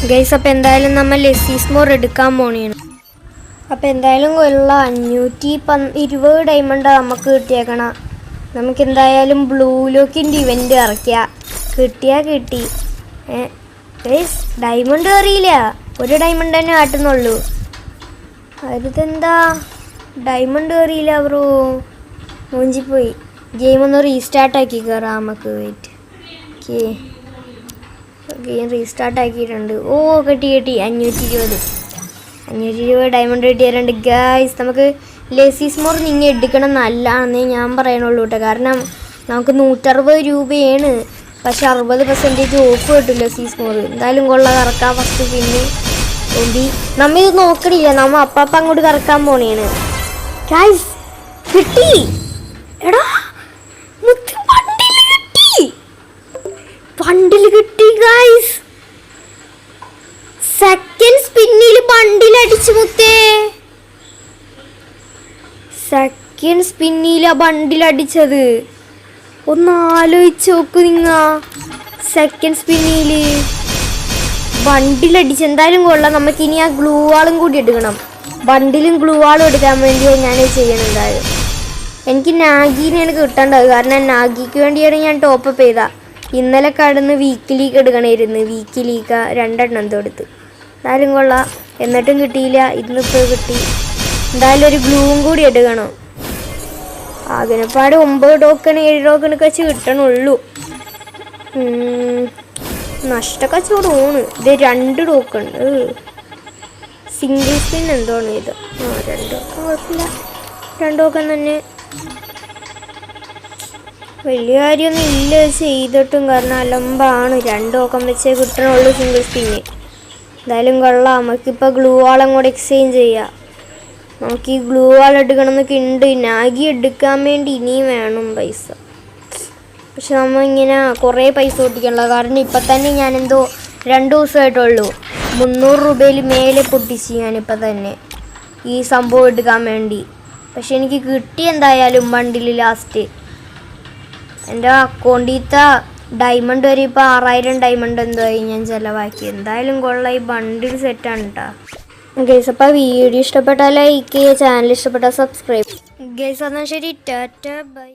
Guys, അപ്പോൾ എന്തായാലും നമ്മൾ ലെസീസ് മോർ എടുക്കാൻ പോണിയാണ്. അപ്പോൾ എന്തായാലും കൊള്ളാം, 520 ഡയമണ്ടാണ് നമുക്ക് കിട്ടിയേക്കണം. നമുക്ക് എന്തായാലും ബ്ലൂ ലോക്കിൻ്റെ ഇവൻ്റ് ഇറക്കിയാൽ കിട്ടി. ഗൈസ്, ഡയമണ്ട് അറിയില്ല, ഒരു ഡയമണ്ട് തന്നെ കാട്ടുന്നുള്ളൂ. അടുത്തെന്താ ഡയമണ്ട് കയറിയില്ല ബ്രോ, മൂഞ്ചിപ്പോയി. ഗെയിം ഒന്ന് റീസ്റ്റാർട്ടാക്കി കയറാം നമുക്ക്. വെയിറ്റ്, ഓക്കെ, ഗെയിം റീസ്റ്റാർട്ടാക്കിയിട്ടുണ്ട്. ഓ കിട്ടി 520 ഡയമണ്ട് കിട്ടിയാലുണ്ട്. ഗൈസ്, നമുക്ക് ലെസീസ് മോർ നിങ്ങൾ എടുക്കണം നല്ലതാണെന്നേ ഞാൻ പറയണുള്ളൂ കേട്ടോ. കാരണം നമുക്ക് 160 രൂപയാണ്, പക്ഷെ 60% ഓഫ് കിട്ടും ലെസീസ് മോർ. എന്തായാലും കൊള്ളാം, കറക്കാം ഫസ്റ്റ്. പിന്നെ നമ്മ ഇത് നോക്കണില്ല, നമ്മ അപ്പം അങ്ങോട്ട് കറക്കാൻ പോണേണ്. ഗൈസ് കിട്ടി, എടാ ബണ്ടിൽ കിട്ടി ഗൈസ്. സെക്കൻഡ് സ്പിന്നിൽ ബണ്ടിൽ അടിച്ചു മുത്തേ. സെക്കൻഡ് സ്പിന്നിലാ ബണ്ടിൽ അടിച്ചത്. ഒന്ന് ആലോചിച്ച് നോക്ക് നിങ്ങ, സെക്കൻഡ് സ്പിന്നില് ബണ്ടിലടിച്ച്. എന്തായാലും കൊള്ളാം, നമുക്കിനി ആ ഗ്ലൂ വാളും കൂടി എടുക്കണം. ബണ്ടിലും ഗ്ലൂ വാളും എടുക്കാൻ വേണ്ടിയാണ് ഞാൻ ചെയ്യണം. എന്തായാലും എനിക്ക് നാഗീനെയാണ് കിട്ടേണ്ടത്, കാരണം നാഗിക്ക് വേണ്ടിയാണ് ഞാൻ ടോപ്പ് ചെയ്ത. ഇന്നലെ കടന്ന് വീക്ക് ലീഗ് എടുക്കണമായിരുന്നു, വീക്ക് ലീഗ് 2 എണ്ണം എന്തോ എടുത്ത്. എന്തായാലും കൊള്ളാം, എന്നിട്ടും കിട്ടിയില്ല. ഇന്നിപ്പോൾ കിട്ടി. എന്തായാലും ഒരു ഗ്ലൂവും കൂടി എടുക്കണം. അതിനെപ്പാട് 9 ടോക്കൺ 7 ടോക്കണൊക്കെ വെച്ച് കിട്ടണുള്ളൂ. നഷ്ടക്കച്ചവടമാണ് ഇത്. 2 ടോക്കൺ സിംഗിൾ സ്പിൻ എന്തോണ് ഇത്. 2 ടോക്കൺ കുഴപ്പമില്ല, 2 ടോക്കൺ തന്നെ വലിയ കാര്യമൊന്നും ഇല്ല ചെയ്തിട്ടും. കാരണം അലമ്പാണ്, 2 ടോക്കൺ വെച്ചേ കിട്ടണുള്ളൂ സിംഗിൾ സ്പിന്ന്. എന്തായാലും കൊള്ളാം, നമുക്കിപ്പോൾ ഗ്ലൂ വാളും കൂടെ എക്സ്ചേഞ്ച് ചെയ്യാം. നമുക്ക് ഈ ഗ്ലൂ വാൾ എടുക്കണമെന്നൊക്കെ ഉണ്ട്. നാഗി എടുക്കാൻ വേണ്ടി ഇനിയും വേണം പൈസ. പക്ഷെ നമ്മൾ ഇങ്ങനെ കുറേ പൈസ പൊട്ടിക്കണല്ലോ, കാരണം ഇപ്പം തന്നെ ഞാനെന്തോ 2 ദിവസമായിട്ടുള്ളൂ 300 രൂപയിൽ മേലെ പൊട്ടിച്ച് ഞാനിപ്പോൾ തന്നെ ഈ സംഭവം എടുക്കാൻ വേണ്ടി. പക്ഷെ എനിക്ക് കിട്ടി എന്തായാലും ബണ്ടിൽ ലാസ്റ്റ്. എൻ്റെ അക്കൗണ്ടിലത്തെ ഡയമണ്ട് വരെ ഇപ്പോൾ 6000 ഡയമണ്ട് എന്തോ ആയി ഞാൻ ചിലവാക്കി. എന്തായാലും കൊള്ളാം, ഈ ബണ്ടിൽ സെറ്റാണ് കേട്ടോ. ഗൈസ്, അപ്പോൾ വീഡിയോ ഇഷ്ടപ്പെട്ടാൽ ലൈക്ക് ചെയ്യുക, ചാനൽ ഇഷ്ടപ്പെട്ടാൽ സബ്സ്ക്രൈബ്. ഗൈസ്, എന്നാൽ ശരി, ടാറ്റ ബൈ.